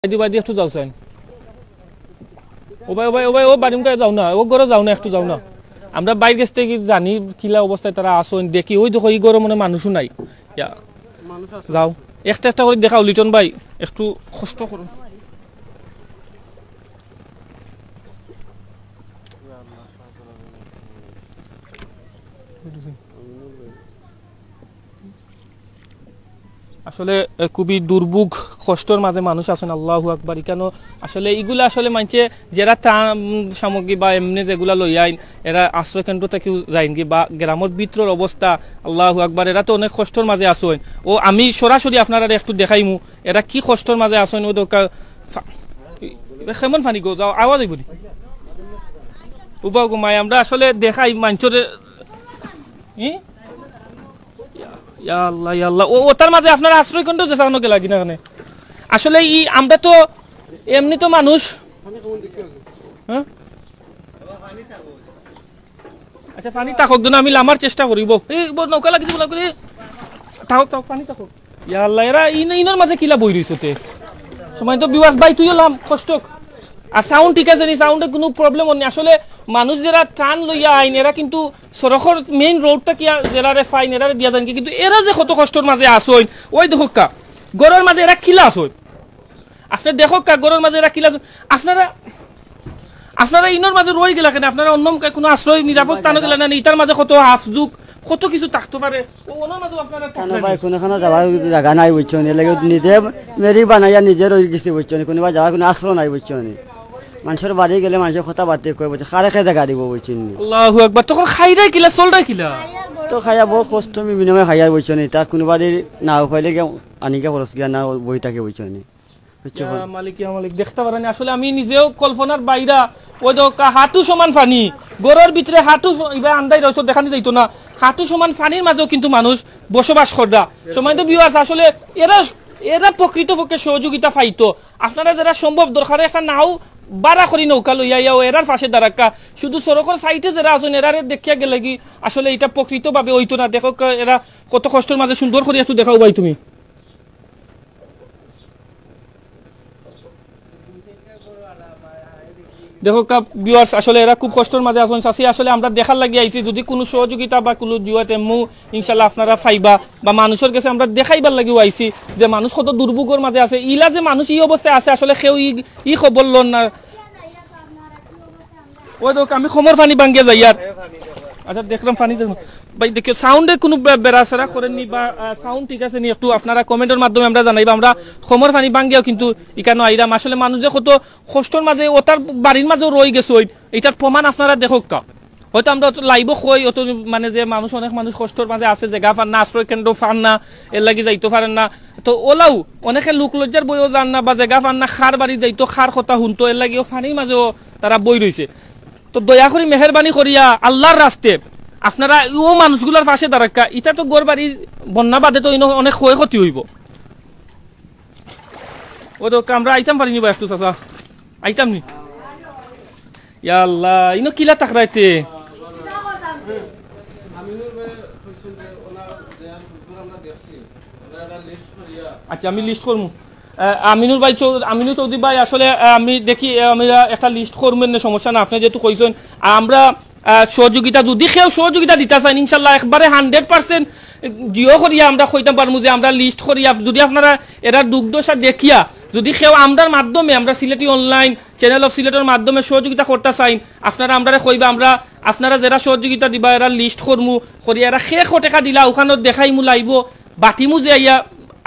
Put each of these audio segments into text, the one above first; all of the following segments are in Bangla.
বাইদি একটু যাও চাই ও ভাই ও ভাই ও ভাই ও বাড়িমকে যাও না ও ঘরে যাও না একটু যাও না আমরা বাইরে গেছ থেকে জানি কিলা অবস্থায় তারা আসেন দেখি ওই দেখো এই ঘরে মনে মানুষও নাই যাও একটা একটা করে দেখাও লিটন ভাই একটু কষ্ট করো আসলে খুবই দুর্ভোগ কষ্টর মাঝে মানুষ আছেন আল্লাহু আকবার কেন আসলে এইগুলা আসলে মানছে যারা সামগ্রী বা এমনি যেগুলা লই আইন এরা আশ্রয় কেন্দ্র থেকে যাইন কি বা গ্রামের ভিতরের অবস্থা আল্লাহু আকবার এরা তো অনেক কষ্টর মাঝে আসেন ও আমি সরাসরি আপনারা একটু দেখাইমু এরা কি কষ্টর মাঝে আসেন ও কেমন ফানি গো যাও আওয়াজ বলি উবা ঘুমাই আমরা আসলে দেখাই মাঞ্চরে আল্লাহ আল্লাহ ও তার মাঝে আপনারা আশ্রয় কেন্দ্র যে চানো গেলা কিনা কারণে আসলে আমরা তো এমনি তো মানুষ হ্যাঁ আচ্ছা পানি থাকক না আমি লামার চেষ্টা করিব এই নৌকা লাগি বলা করে থাকক থাকক পানি থাকক ইয়া আল্লাহ এরা ইনার মাঝে কিলা বই রইছে তে সময় তো বিওয়াস ভাই তুইও লাম কষ্ট আর সাউন্ড ঠিক আছে নি সাউন্ডে কোনো প্রবলেম নেই আসলে মানুষ যারা টান লইয়া আইন এরা কিন্তু সড়কের মেইন রোডটা কি জেলারে ফাইন এরা দিয়া যান কিন্তু এরা যে কত কষ্টর মাঝে আসইন ওই দেখো কা গরর মাঝে এরা কিলা আসইন আপনারা দেখো কা গরর মাঝে এরা কিলা আপনারা ইনর মাঝে রই গেলা কেন আপনারা অন্য কোনো আশ্রয় নিরাপদ স্থানে গেলেন না ইটার মাঝে কত হাফজুক কত কিছু থাকতে পারে ওনার মাঝে আপনারা ভাই কোনখানে যাওয়ার জায়গা নাই বুঝছেন এলাকা নিজে মেরি বানাইয়া নিজে রই গেছে বুঝছেন কোনোবা যাওয়ার কোনো আশ্রয় নাই বুঝছেন মানুষের বাড়ি গেলে মানুষের কথা বাড়তে কয় বলছে খারে খাই দেখা দিব বুঝছেন আল্লাহু আকবার তখন খাইরাই কিলা চলরাই কিলা তো খাইয়া বহু কষ্ট বিনিময়ে খাইয়া বুঝছেন তা কোনোবা না পাইলে আনিকা খরচ গিয়া না বই থাকে বুঝছেন মালিক দেখতে পারেন আসলে আমি নিজেও কল্পনার বাইরা ওই হাঁটু সমান পানি গড়ের ভিতরে হাঁটু এবার আন্দাই রয়েছে দেখানো যাইতো না হাঁটু সমান পানির মাঝেও কিন্তু মানুষ বসবাস করা সময় তো বিও আছে আসলে এরা প্রকৃতপক্ষে সহযোগিতা পাইতো আপনারা যারা সম্ভব দরকার একটা নাও বাড়া করি নৌকা লইয়া এরার পাশে দাঁড়াক্কা শুধু সড়কের সাইডে যারা আছেন এরারে দেখিয়া গেলে কি আসলে এটা প্রকৃতভাবে হইতো না দেখো এরা কত কষ্টের মাঝে সুন্দর করে একটু দেখাও ভাই তুমি দেখো ভিউয়ার্স আসলে এরা খুব কষ্টের মাঝে আছেন চাষি আসলে আমরা দেখার লাগি আইছি যদি কোনো সহযোগিতা বা কোনো জিওতে ইনশাল্লাহ আপনারা পাইবা বা মানুষের কাছে আমরা দেখাইবার লাগিও আইছি যে মানুষ কত দুর্ভোগের মাঝে আছে ইলা যে মানুষ এই অবস্থায় আছে আসলে কেউ ই খবর লন না ওই দেখো আমি খমর পানি ভাঙ্গিয়ে যাই আর আচ্ছা দেখলাম পানি ভাই দেখো সাউন্ডে কোনো বেড়াচেরা করেননি বা সাউন্ড ঠিক আছে নি একটু আপনারা কমেন্টের মাধ্যমে আমরা জানাইবা আমরা খমর পানি ভাঙ্গিয়াও কিন্তু ইকানো আইরাম আসলে মানুষ যে কত কষ্টর মাঝে ওটার বাড়ির মাঝেও রয়ে গেছে এটার প্রমাণ আপনারা দেখো কা হয়তো আমরা লাইভ কই অত মানে যে মানুষ অনেক মানুষ কষ্টর মাঝে আছে জায়গা পান না আশ্রয় কেন্দ্র পান না এর লাগি যাইতে পারেন না তো ওলাও অনেকে লোক লজ্জার বইও যান না বা জায়গা পান না খার বাড়ি যাইতো খার কথা শুনতো এর লাগিও পানির মাঝেও তারা বই রয়েছে তো দয়া করে মেহরবানি করিয়া আল্লাহর রাস্তে আপনারা ও মানুষগুলোর পাশে দাঁড়াক্কা এটা তো গড় বাড়ি বন্যা বাদে তো অনেক ক্ষয়ক্ষতি হইব ও তো আমরা আইতাম পারিনি বা একটু চাচা আইতাম নি ইয়া আল্লাহ ইনো কিলা তাকরাইতে আচ্ছা আমি লিস্ট করবো আমিনুর চৌধুরী ভাই আসলে আমি দেখি আমরা একটা লিস্ট করবেন না সমস্যা না আপনি যেহেতু কইছেন আমরা সহযোগিতা যদি কেউ সহযোগিতা দিতে চান ইনশাল্লাহ একবারে 100% জিও করিয়া আমরা কইতাম পারবো যে আমরা লিস্ট করিয়া যদি আপনারা এরা দুগ্ধসা দেখিয়া যদি কেউ আমরার মাধ্যমে আমরা সিলেটি অনলাইন চ্যানেল অফ সিলেটের মাধ্যমে সহযোগিতা করতে চাইন আপনারা আমরা কইবা আমরা আপনারা যারা সহযোগিতা দিবা এরা লিস্ট করমু করিয়া এরা শেষ টাকা দিলা ওখানে দেখাইমু লাইব বাটিমু যে আইয়া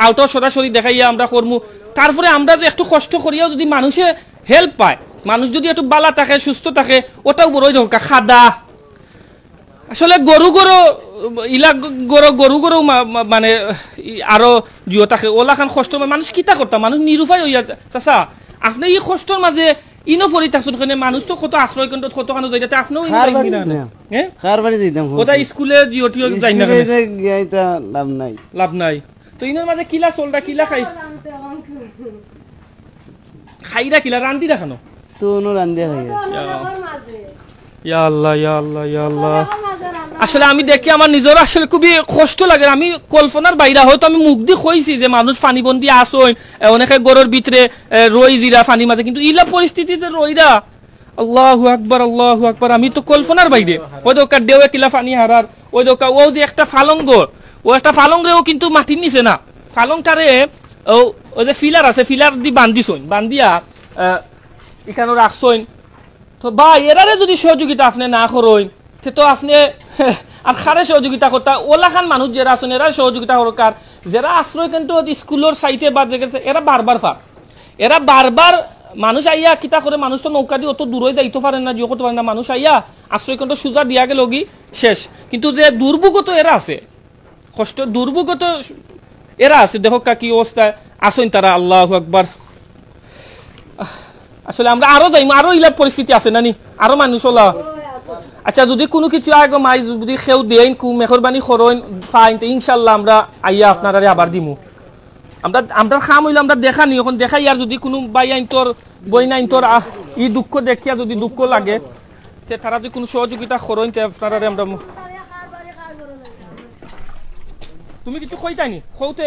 আউটর সরাসরি দেখাইয়া আমরা করমু তারপরে আমরা একটু কষ্ট করিয়াও যদি মানুষে হেল্প পায় মানুষ যদি একটু বালা থাকে সুস্থ থাকে ওটাও বড়ই দরকার খাদা আসলে গরু মানে আরো জিও থাকে ওলা খান কষ্ট মানুষ কিতা করতাম মানুষ নিরুপায় হইয়া চাচা আপনি এই কষ্টর মাঝে ইনো পরি থাকছেন কেন মানুষ তো কত আশ্রয় কেন্দ্র কত খানো যাই যাতে আপনিও ওটা স্কুলে জিওটিও যাই না লাভ নাই তো ইনোর মাঝে কিলা চলটা কিলা খাইরা কিলা রান্দি দেখানো তো রান্ধে খাই ইয়া আল্লাহ ইয়া আল্লাহ ইয়া আল্লাহ আসলে আমি দেখি আমার নিজের আসলে খুবই কষ্ট লাগে আমি কল্পনার বাইরে হয়তো আমি মুখ দিয়ে কইছি যে মানুষ পানিবন্দি আসই অনেকে গরুর ভিতরে রই জিরা পানি মাঝে কিন্তু ইলা পরিস্থিতিতে রইরা আল্লাহু আকবার আমি তো কল্পনার বাইরে ওই দোকা দেওয়া কিলা পানি হারার ওই দোকা ও যে একটা ফালঙ্গ ও একটা ফালংরেও কিন্তু মাটির নিচে না ফালংটারে ওই যে ফিলার আছে ফিলার দি বান্ধিছইন বান্ধিয়া এখানে রাখছইন তো ভাই এরারে যদি সহযোগিতা আপনি না করইন তো আপনি আর খারে সহযোগিতা করতা ওলাখান মানুষ যারা আছেন এরা সহযোগিতা করকার যারা আশ্রয় কিন্তু স্কুলের সাইটে বাদ গেছে এরা বারবার মানুষ আইয়া কিতা করে মানুষ তো নৌকা দিয়ে অত দূরে যাইতে পারেন না জিও করতে পারেন না মানুষ আইয়া আশ্রয় কিন্তু সুজা দিয়া গেল কি শেষ কিন্তু যে দুর্ভোগত এরা আছে কষ্ট দুর্ভোগত এরা আছে দেখো কি অবস্থা আসেন তারা আল্লাহু আকবার আসলে আমরা আরো যাই আরো ইলা পরিস্থিতি আছে নানি আরো মানুষ হলা আচ্ছা যদি কোনো কিছু আগে মাই যদি খেউ দেন কু মেহরবানি করইন ফাইন তো ইনশাআল্লাহ আমরা আইয়া আপনারারে আবার দিমু আমরা খাম হইলে আমরা দেখানি এখন দেখাই আর যদি কোনো বাই আইন তোর বই নাইন তোর ই দুঃখ দেখিয়া যদি দুঃখ লাগে তে তারা যদি কোনো সহযোগিতা করইন তে আপনারারে আমরা তুমি কিছু কইতানি কইতে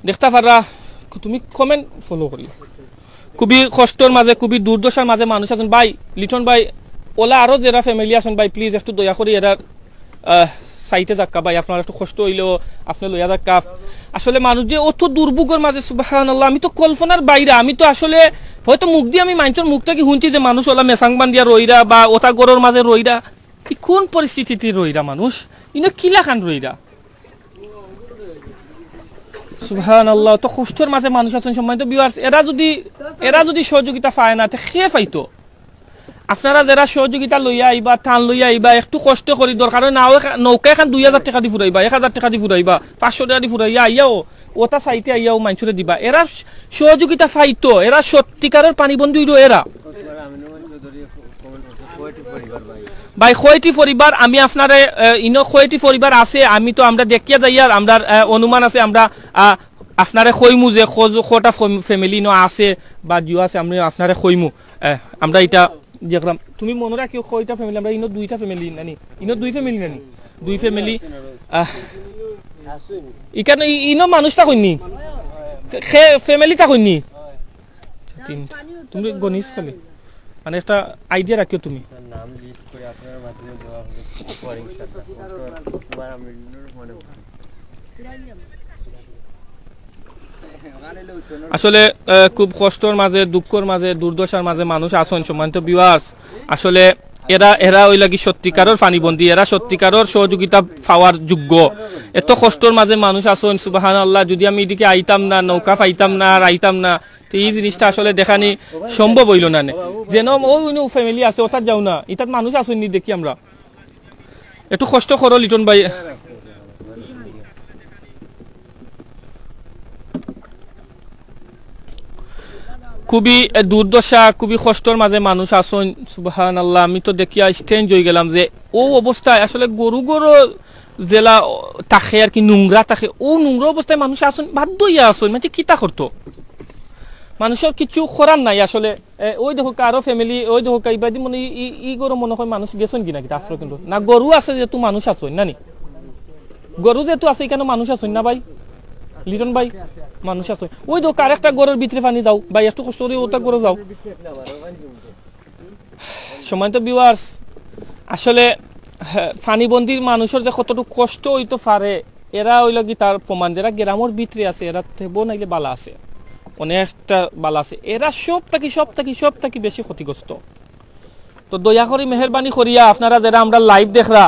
দেখতা পারা তুমি কমেন্ট ফলো করি খুবই কষ্টর মাঝে খুবই দুর্দশার মাঝে মানুষ আছেন ভাই লিটন ভাই ওলা আরো যারা ফ্যামিলি আছেন ভাই প্লিজ একটু দয়া করে এরা সাইটে যাক্কা ভাই আপনার একটু কষ্ট হইলেও আপনি লইয়া যাক্কা আসলে মানুষ যে অত দুর্ভোগের মাঝে সুবহানাল্লাহ আমি তো কল্পনার বাইরে আমি তো আসলে হয়তো মুখ দিয়ে আমি মানুষের মুখ থেকে শুনছি যে মানুষ ওলা মেসাং বান্ধিয়া রইরা বা ওটা গরুর মাঝে রইরা কোন পরিস্থিতিতে রইরা মানুষ ইনো কিলা খান রইরা সুবহানাল্লাহ তো কষ্টের মাঝে মানুষ আছেন সম্মানিত ভিউয়ার্স এরা যদি সহযোগিতা পায় না তে খেয়ে পাইতো আপনারা যারা সহযোগিতা লইয়া আইবা টান লইয়া আইবা একটু কষ্ট করি দরকার নৌকা এখন 2000 টাকা দি ফুরাইবা 1000 টাকা দি ফুরাইবা 500 টাকা দি ফুরাইয়া আইয়াও ওটা সাইটে আইয়াও মানুষরে দিবা এরা সহযোগিতা পাইতো এরা সত্যিকারের পানিবন্দী হইলো এরা ভাই কয়টি পরিবার আমি আপনারে ইনো কয়টি পরিবার আছে আমি তো আমরা দেখিয়া যাই আর আমরা অনুমান আছে আমরা আপনারে কইমু যে কটা ফ্যামিলি নো আছে বা জিও আছে আমি আপনারে কইমু আমরা এটা দেখলাম তুমি মনে রাখিও কয়টা ফ্যামিলি আমরা ইনো দুইটা ফ্যামিলি নানি ইনো দুই ফ্যামিলি নানি দুই ফ্যামিলি ইকানে ইনো মানুষটা কইনি ফ্যামিলিটা কইনি তিনটা তুমি গনিস খালি মানে একটা আইডিয়া রাখিও তুমি নাম লিস্ট করে আপনার মাধ্যমে দেওয়া হবে পরে ইনশাআল্লাহ তোমার আমি মনে আসলে খুব কষ্টের মাঝে দুঃখের মাঝে দুর্দশার মাঝে মানুষ আছেন সম্মানিত ভিউয়ার্স আসলে এরা ওই লাগি সত্যিকারের পানিবন্দী এরা সত্যিকারের সহযোগিতা পাওয়ার যোগ্য এত কষ্টের মাঝে মানুষ আছেন সুবহানাল্লাহ যদি আমি এদিকে আইতাম না নৌকা পাইতাম না আর আইতাম না তো এই জিনিসটা আসলে দেখানি সম্ভব হইল না যেন ওই ফ্যামিলি আছে ওটার যাও না এটার মানুষ আছেন নি দেখি আমরা একটু কষ্ট করো লিটন ভাই খুবই দুর্দশা খুবই কষ্টের মাঝে মানুষ আছেন সুবহানাল্লাহ আমি তো দেখিয়া স্টেঞ্জ হয়ে গেলাম যে ও অবস্থায় আসলে গরু জেলা থাকে আর কি নোংরা থাকে ও নোংরা অবস্থায় মানুষ আছেন বাধ্য হইয়া আছেন মানে কিতা করতো মানুষের কিছু করার নাই আসলে ওই দেখো কারো ফ্যামিলি ওই দেখো ইবাদি মনে ই গরু মনে হয় মানুষ গেছেন কিনা কিনা আশ্রয় কিন্তু না গরু আছে যেহেতু মানুষ আছেন নানি গরু যেহেতু আছে এখানে মানুষ আছেন না ভাই লিটন ভাই মানুষ আছে ওই দেখো কার একটা গরুর ভিতরে পানি যাও ভাই একটু কষ্ট করে ওটা গরু যাও সম্মানিত ভিউয়ার্স আসলে পানিবন্দির মানুষের যে কতটুকু কষ্ট হইতে পারে এরা হইল কি তার প্রমাণ যারা গ্রামের ভিতরে আছে এরা থেবো নাইলে বালা আছে অনেকটা বালা আছে এরা সব থাকি বেশি ক্ষতিগ্রস্ত তো দয়া করে মেহরবানি করিয়া আপনারা যারা আমরা লাইভ দেখরা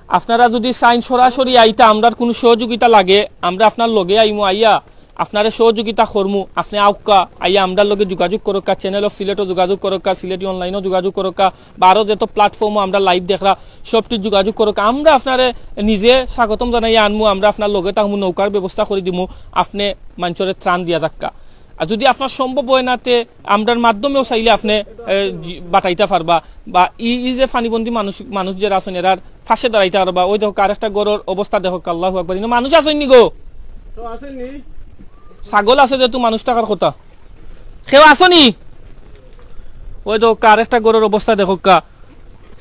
আপনারা যদি সাইন সরাসরি আইতা আমরা কোনো সহযোগিতা লাগে আমরা আপনার লগে আইমু আইয়া আপনারা সহযোগিতা করমু আপনি আউকা আইয়া আমরা লগে যোগাযোগ করকা চ্যানেল অফ সিলেটও যোগাযোগ করকা সিলেটি অনলাইনও যোগাযোগ করকা বারো যত প্ল্যাটফর্মও আমরা লাইভ দেখরা সবটি যোগাযোগ করকা আমরা আপনারে নিজে স্বাগতম জানাইয়া আনমু আমরা আপনার লগে তাহমু নৌকার ব্যবস্থা করে দিমু আপনি মানুষের ত্রাণ দিয়া যাক্কা আর যদি আপনার সম্ভব হয় নাতে আমরার মাধ্যমেও চাইলে আপনি বাটাইতে পারবা বা ই যে পানিবন্দী মানুষ যারা আছেন এরার ফাঁসে দাঁড়াইতে পারবা ওই দেখো আর একটা গরুর অবস্থা দেখো আল্লাহু আকবার মানুষ আছেন নি গো ছাগল আছে যেহেতু মানুষ টাকার কথা কেউ আসনি ওই তো কার একটা গরুর অবস্থা দেখো কা,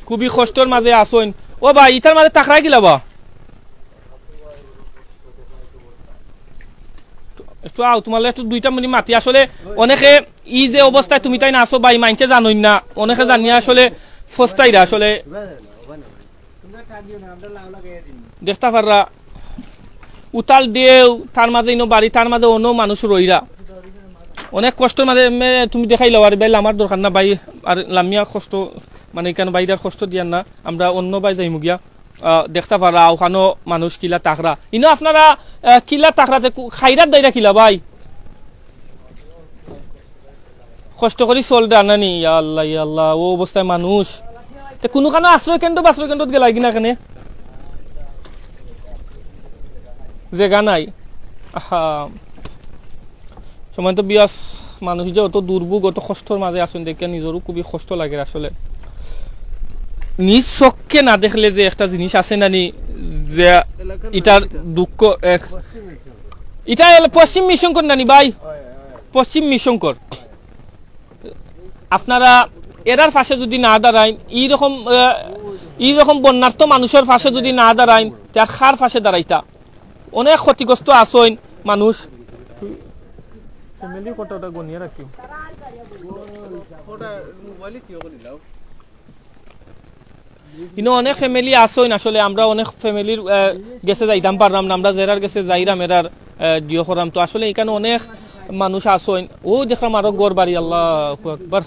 খুবই কষ্টের মাঝে আসইন। ও ভাই ইটার মাঝে টাকরাই গিলা বা একটু আও, তোমার একটু 2টা মিনিট মাতি। আসলে অনেকে ই যে অবস্থায় তুমি তাই না আসো ভাই, মাইনছে জানোই না, অনেকে জানিয়ে আসলে ফস্তাইরা আসলে দেখতে পাররা উতাল দিয়েও তার মাঝে ইনো বাড়ি, তার মাঝে অন্য মানুষ রইরা অনেক কষ্টের মাঝে তুমি দেখাইলো। আর ভাই আমার দরকার না ভাই, আর লামিয়া কষ্ট মানে কেন বাইরের কষ্ট দিয়ার না, আমরা অন্য বাই যাইমু গিয়া দেখতে পারা ওখানো মানুষ কিলা তাকরা ইনো আপনারা কিলা তাকরাতে খাইরাত দাইরা কিলা ভাই কষ্ট করি চল ডানানি। আল্লাহ আল্লাহ, ও অবস্থায় মানুষ কোনো কারণে আশ্রয় কেন্দ্র গেলাই কিনা কেনে জায়গা নাই। সময় তো বিয়াস মানুষ যে অত দুর্ভোগ অত কষ্টর মাঝে আসুন দেখে নিজেরও খুবই কষ্ট লাগে। আসলে নিজ চোখে না দেখলে যে একটা জিনিস আছে নানি যে এটার দুঃখ, এটা পশ্চিম মিশঙ্কর নানি ভাই, পশ্চিম মিশঙ্কর। আপনারা এরার পাশে যদি না দাঁড়াইন, এইরকম বন্যার্থ মানুষের পাশে যদি না দাঁড়াইন, তার খার পাশে দাঁড়াইতা। অনেক ক্ষতিগ্রস্ত আসইন মানুষ। ফ্যামিলি কতটা গনিয়া রাখি ইনো অনেক ফ্যামিলি আসইন। আসলে আমরা অনেক ফ্যামিলির গেছে যাইতাম পারলাম না, আমরা জেরার গেছে যাইরাম এরার জিও করাম। তো আসলে এখানে অনেক মানুষ আসইন। ও দেখলাম আরো গড় বাড়ি, আল্লাহু আকবার।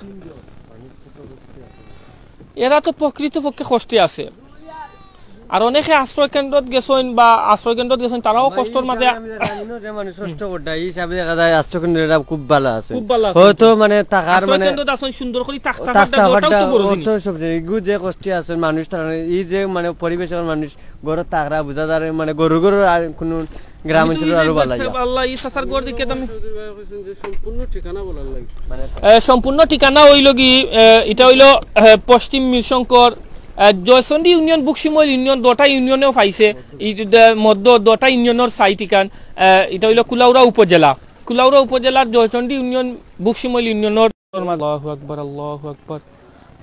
এরা তো প্রকৃতপক্ষে কষ্টে আছে। আর অনেকে আশ্রয় কেন্দ্রত গেছেন বা আশ্রয় কেন্দ্রত গেছেন, তারাও কষ্টের মাঝে খুব ভালো আছে, হয়তো মানে টাকার মানে সুন্দর করে যে কষ্টে আছে মানুষ, এই যে মানে পরিবেশের মানুষ গরু টাকরা বুঝা যায় মানে গরু কোন গ্রাম অঞ্চলের আরো ভালো লাগে। সম্পূর্ণ ঠিকানা হইল কি, এটা হইল পশ্চিম মিরশঙ্কর জয়চন্ডী ইউনিয়ন, বুকসিমল ইউনিয়ন, 2টা ইউনিয়নেও পাইছে মধ্য 2টা ইউনিয়নের সাইট ইকান। এটা হইল কুলাউড়া উপজেলার জয়চন্ডী ইউনিয়ন, বুকসিমল ইউনিয়নের। আল্লাহু আকবার, আল্লাহু আকবার।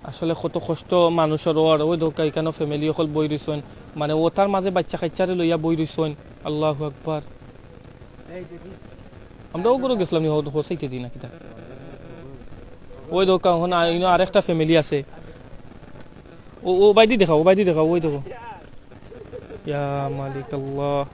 আসলে কত কষ্ট মানুষের। ওই দোকা এখানে ফ্যামিলি সকল বই রইছেন, মানে ওটার মাঝে বাচ্চা কাচ্চারে লইয়া বই রইছেন। আল্লাহু আকবার। আমরাও করে গেছিলাম হোসাইতে দিই না কিতা। ওই দোকা আরেকটা ফ্যামিলি আছে, ও বাইদি দেখাও, ওই দেখো ইয়া মালিক আল্লাহ।